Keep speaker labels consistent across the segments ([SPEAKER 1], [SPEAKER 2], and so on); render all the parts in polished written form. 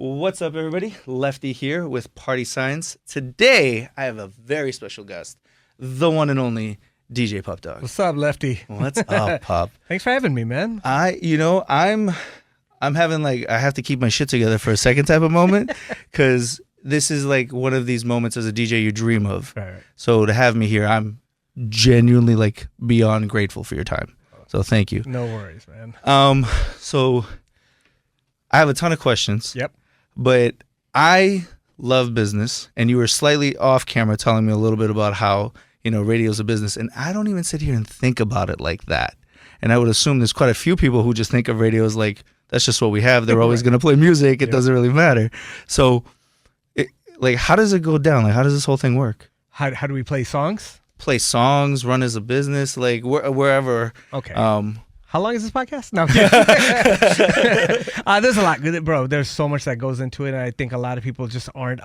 [SPEAKER 1] What's up, everybody? Lefty here with Party Signs. Today, I have a very special guest, the one and only DJ Pup Dog.
[SPEAKER 2] What's up, Lefty?
[SPEAKER 1] What's up, Pup?
[SPEAKER 2] Thanks for having me, man.
[SPEAKER 1] I'm having I have to keep my shit together for a second type of moment because this is like one of these moments as a DJ you dream of.
[SPEAKER 2] Right.
[SPEAKER 1] So to have me here, I'm genuinely beyond grateful for your time. So thank you.
[SPEAKER 2] No worries, man.
[SPEAKER 1] So I have a ton of questions.
[SPEAKER 2] Yep.
[SPEAKER 1] But I love business, and you were slightly off camera telling me a little bit about how, radio's a business, and I don't even sit here and think about it like that. And I would assume there's quite a few people who just think of radio as like, that's just what we have. They're always going to play music. It doesn't really matter. So, how does it go down? How does this whole thing work?
[SPEAKER 2] How do we play songs?
[SPEAKER 1] Play songs, run as a business, wherever.
[SPEAKER 2] Okay. How long is this podcast? No. There's a lot, bro. There's so much that goes into it. And I think a lot of people just aren't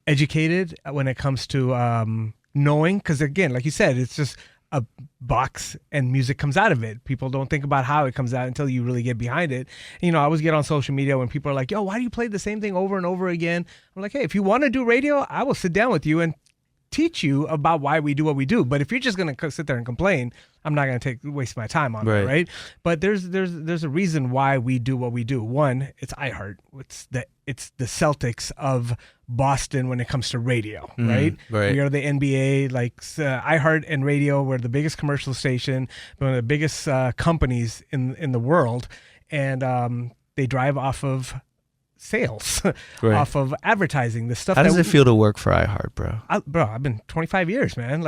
[SPEAKER 2] educated when it comes to knowing. Because, again, like you said, it's just a box and music comes out of it. People don't think about how it comes out until you really get behind it. I always get on social media when people are like, yo, why do you play the same thing over and over again? I'm like, hey, if you want to do radio, I will sit down with you and teach you about why we do what we do. But if you're just going to sit there and complain, I'm not going to waste my time on it, right? But there's a reason why we do what we do. One, it's iHeart. It's the Celtics of Boston when it comes to radio, right? We are the NBA, iHeart and radio. We're the biggest commercial station, one of the biggest companies in the world, and they drive off of sales, off of advertising. The stuff.
[SPEAKER 1] How does it feel to work for iHeart, bro?
[SPEAKER 2] I've been 25 years, man.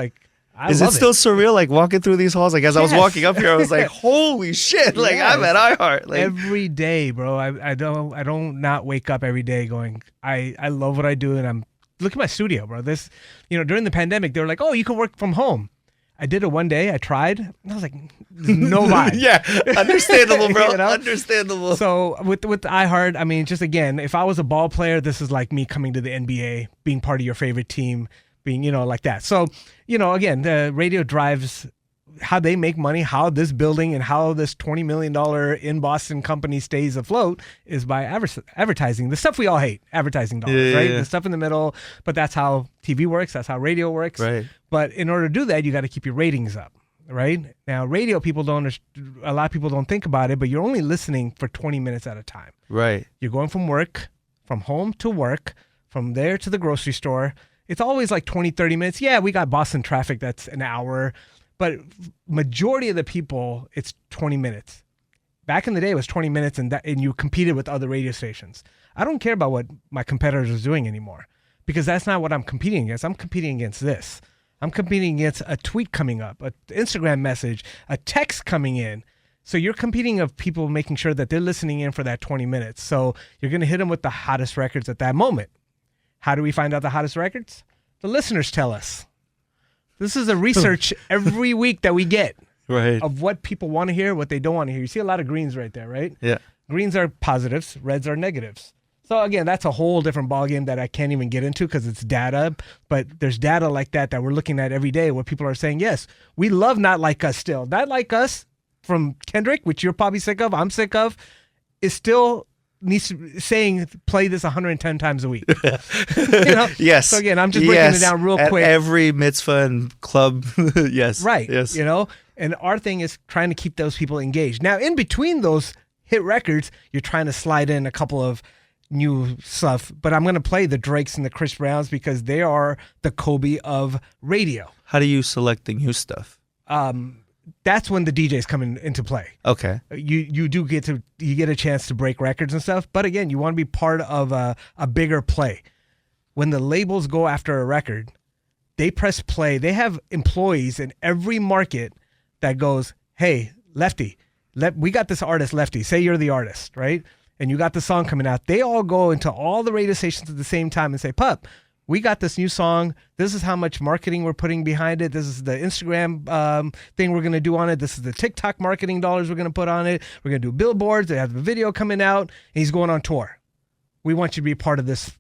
[SPEAKER 1] Is it still surreal, walking through these halls? As I was walking up here, I was like, holy shit, I'm at iHeart.
[SPEAKER 2] Every day, bro. I don't not wake up every day going, I love what I do, and look at my studio, bro. This, during the pandemic, they were like, oh, you can work from home. I did it one day. I tried. And I was like, no vibe.
[SPEAKER 1] Yeah, understandable, bro. Understandable.
[SPEAKER 2] So with iHeart, just again, if I was a ball player, this is like me coming to the NBA, being part of your favorite team, being, like that. So, again, the radio drives how they make money, how this building and how this $20 million in Boston company stays afloat is by advertising. The stuff we all hate, advertising dollars, right? The stuff in the middle, but that's how TV works. That's how radio works.
[SPEAKER 1] Right.
[SPEAKER 2] But in order to do that, you got to keep your ratings up, right? Now, radio people a lot of people don't think about it, but you're only listening for 20 minutes at a time.
[SPEAKER 1] Right.
[SPEAKER 2] You're going from home to work, from there to the grocery store. It's always like 20, 30 minutes. Yeah, we got Boston traffic. That's an hour. But majority of the people, it's 20 minutes. Back in the day, it was 20 minutes, and you competed with other radio stations. I don't care about what my competitors are doing anymore because that's not what I'm competing against. I'm competing against this. I'm competing against a tweet coming up, an Instagram message, a text coming in. So you're competing of people making sure that they're listening in for that 20 minutes. So you're going to hit them with the hottest records at that moment. How do we find out the hottest records? The listeners tell us. This is a research every week that we get of what people want to hear, what they don't want to hear. You see a lot of greens right there, right?
[SPEAKER 1] Yeah.
[SPEAKER 2] Greens are positives, reds are negatives. So again, that's a whole different ballgame that I can't even get into because it's data. But there's data like that we're looking at every day where people are saying, yes, we love Not Like Us still. Not Like Us from Kendrick, which you're probably sick of, I'm sick of, is still saying play this 110 times a week.
[SPEAKER 1] Yes.
[SPEAKER 2] So again, I'm just breaking it down real quick.
[SPEAKER 1] At every mitzvah and club. Yes.
[SPEAKER 2] Right.
[SPEAKER 1] Yes.
[SPEAKER 2] And our thing is trying to keep those people engaged. Now, in between those hit records, you're trying to slide in a couple of new stuff, but I'm going to play the Drakes and the Chris Browns because they are the Kobe of radio.
[SPEAKER 1] How do you select the new stuff?
[SPEAKER 2] That's when the DJs come into play.
[SPEAKER 1] Okay.
[SPEAKER 2] You get a chance to break records and stuff, but again, you want to be part of a bigger play. When the labels go after a record, they press play. They have employees in every market that goes, hey, Lefty, we got this artist, Lefty. Say you're the artist, right? And you got the song coming out. They all go into all the radio stations at the same time and say, Pup, we got this new song. This is how much marketing we're putting behind it. This is the Instagram thing we're going to do on it. This is the TikTok marketing dollars we're going to put on it. We're going to do billboards. They have the video coming out, and he's going on tour. We want you to be part of this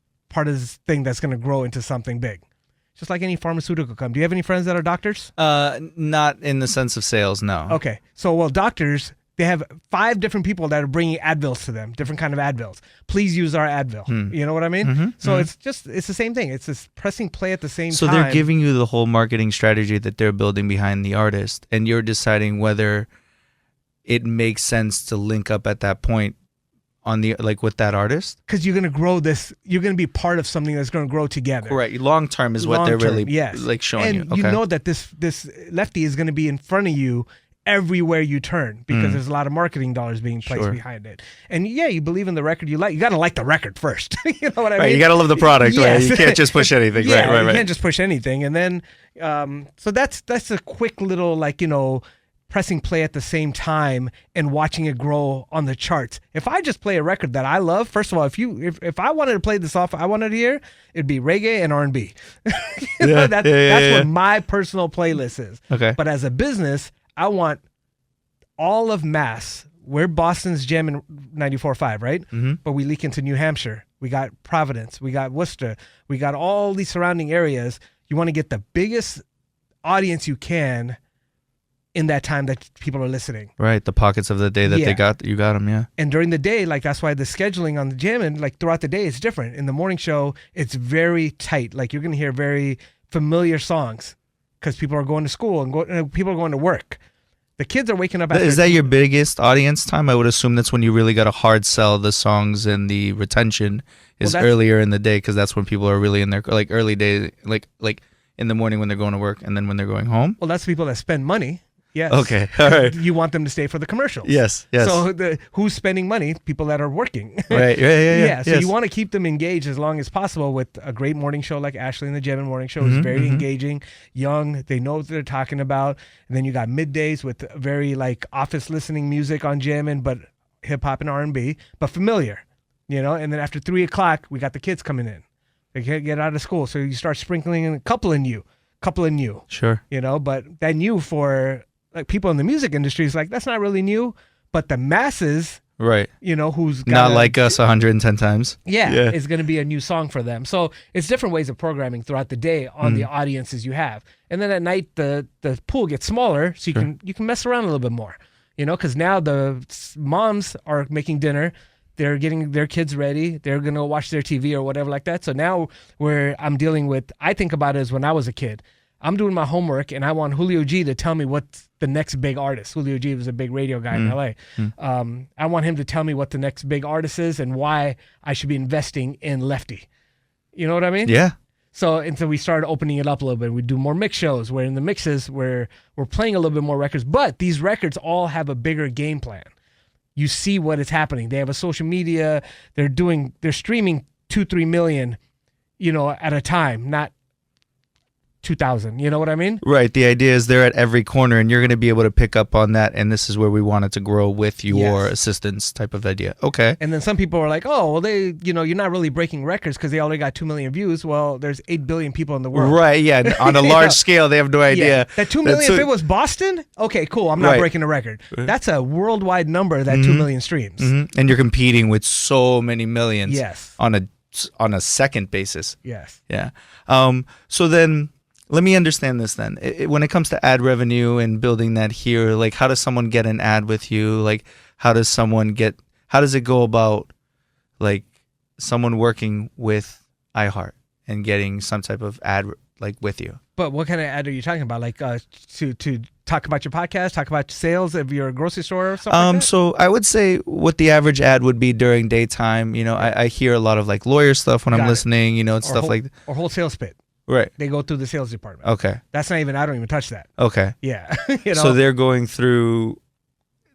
[SPEAKER 2] thing that's going to grow into something big. Just like any pharmaceutical company. Do you have any friends that are doctors?
[SPEAKER 1] Not in the sense of sales, no.
[SPEAKER 2] Okay. So, doctors, they have 5 different people that are bringing Advils to them, different kind of Advils. Please use our Advil. You know what I mean? So it's the same thing. It's just pressing play at the same time.
[SPEAKER 1] So they're giving you the whole marketing strategy that they're building behind the artist, and you're deciding whether it makes sense to link up at that point on the with that artist.
[SPEAKER 2] Because you're gonna grow this. You're gonna be part of something that's gonna grow together.
[SPEAKER 1] Right. Long term is what they're really
[SPEAKER 2] yes.
[SPEAKER 1] showing you.
[SPEAKER 2] And
[SPEAKER 1] Okay.
[SPEAKER 2] you know that this lefty is gonna be in front of you everywhere you turn because there's a lot of marketing dollars being placed behind it. And yeah, you believe in the record you like. You got to like the record first. You know what I mean?
[SPEAKER 1] Right, you got to love the product, right? You can't just push anything.
[SPEAKER 2] Yeah,
[SPEAKER 1] right.
[SPEAKER 2] You can't just push anything. And then, so that's a quick little pressing play at the same time and watching it grow on the charts. If I just play a record that I love, first of all, if I wanted to play this off, I wanted to hear, it'd be reggae and R&B. That's what my personal playlist is.
[SPEAKER 1] Okay.
[SPEAKER 2] But as a business, I want all of Mass. We're Boston's gem in 94.5, right? But we leak into New Hampshire. We got Providence. We got Worcester. We got all these surrounding areas. You want to get the biggest audience you can in that time that people are listening.
[SPEAKER 1] Right, the pockets of the day that you got them, yeah.
[SPEAKER 2] And during the day, that's why the scheduling on the jamming, throughout the day is different. In the morning show, it's very tight. You're going to hear very familiar songs because people are going to school and people are going to work. The kids are waking up.
[SPEAKER 1] Is that your biggest audience time? I would assume that's when you really got to hard sell the songs, and the retention is earlier in the day because that's when people are really in their early day, like in the morning when they're going to work, and then when they're going home.
[SPEAKER 2] Well, that's people that spend money. Yes.
[SPEAKER 1] Okay. All right.
[SPEAKER 2] You want them to stay for the commercials.
[SPEAKER 1] Yes.
[SPEAKER 2] So who's spending money? People that are working.
[SPEAKER 1] Right. Yeah.
[SPEAKER 2] So you want to keep them engaged as long as possible with a great morning show like Ashley and the Gem Morning Show is very engaging, young. They know what they're talking about. And then you got middays with very office listening music on Jammin', but hip hop and R&B, but familiar, And then after 3:00, we got the kids coming in. They can't get out of school, so you start sprinkling in a couple of new.
[SPEAKER 1] Sure.
[SPEAKER 2] But that new for people in the music industry is that's not really new, but the masses,
[SPEAKER 1] right?
[SPEAKER 2] Who's
[SPEAKER 1] not like us 110 times.
[SPEAKER 2] Yeah, is going to be a new song for them. So it's different ways of programming throughout the day on the audiences you have, and then at night the pool gets smaller, so you can mess around a little bit more, because now the moms are making dinner. They're getting their kids ready. They're going to watch their TV or whatever like that. So now I'm dealing with, I think about it as when I was a kid. I'm doing my homework, and I want Julio G to tell me what's the next big artist. Julio G was a big radio guy in LA. I want him to tell me what the next big artist is and why I should be investing in Lefty. You know what I mean?
[SPEAKER 1] Yeah.
[SPEAKER 2] So we started opening it up a little bit. We do more mix shows where in the mixes we're playing a little bit more records, but these records all have a bigger game plan. You see what is happening. They have a social media. They're streaming 2-3 million, at a time, not 2,000. You know what I mean?
[SPEAKER 1] Right. The idea is they're at every corner, and you're going to be able to pick up on that. And this is where we want it to grow with your assistance type of idea. Okay.
[SPEAKER 2] And then some people are like, oh, well, you're not really breaking records because they already got 2 million views. Well, there's 8 billion people in the world.
[SPEAKER 1] Right. Yeah. On a large scale, they have no idea.
[SPEAKER 2] Yeah. That 2 million, if it was Boston, okay, cool. I'm not breaking a record. That's a worldwide number, that 2 million streams. And
[SPEAKER 1] you're competing with so many millions.
[SPEAKER 2] Yes.
[SPEAKER 1] On a second basis.
[SPEAKER 2] Yes.
[SPEAKER 1] Yeah. So then, let me understand this then. When it comes to ad revenue and building that here, how does someone get an ad with you? How does it go about, someone working with iHeart and getting some type of ad, with you?
[SPEAKER 2] But what kind of ad are you talking about? To talk about your podcast, talk about sales of your grocery store or something like that?
[SPEAKER 1] So I would say what the average ad would be during daytime. I hear a lot of lawyer stuff when I'm listening, and stuff like that.
[SPEAKER 2] Or wholesale spit.
[SPEAKER 1] Right.
[SPEAKER 2] They go through the sales department.
[SPEAKER 1] Okay.
[SPEAKER 2] That's not even, I don't even touch that.
[SPEAKER 1] Okay.
[SPEAKER 2] Yeah.
[SPEAKER 1] So they're going through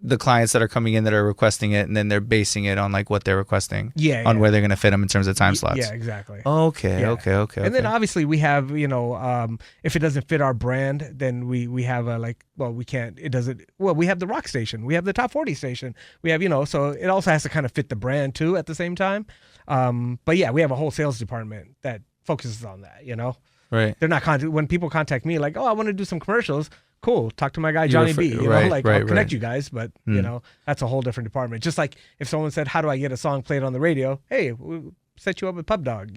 [SPEAKER 1] the clients that are coming in that are requesting it, and then they're basing it on what they're requesting.
[SPEAKER 2] Yeah.
[SPEAKER 1] On where they're going to fit them in terms of time slots.
[SPEAKER 2] Yeah, exactly.
[SPEAKER 1] Okay.
[SPEAKER 2] Yeah.
[SPEAKER 1] Okay.
[SPEAKER 2] And then obviously we have, if it doesn't fit our brand, then we have we can't, it doesn't, we have the rock station. We have the top 40 station. We have, so it also has to kind of fit the brand too at the same time. But yeah, we have a whole sales department that focuses on that,
[SPEAKER 1] Right.
[SPEAKER 2] They're not when people contact me I want to do some commercials. Cool. Talk to my guy Johnny B. I'll connect you guys, but that's a whole different department. Just like if someone said, "How do I get a song played on the radio?" Hey, we'll set you up with Pub Dog.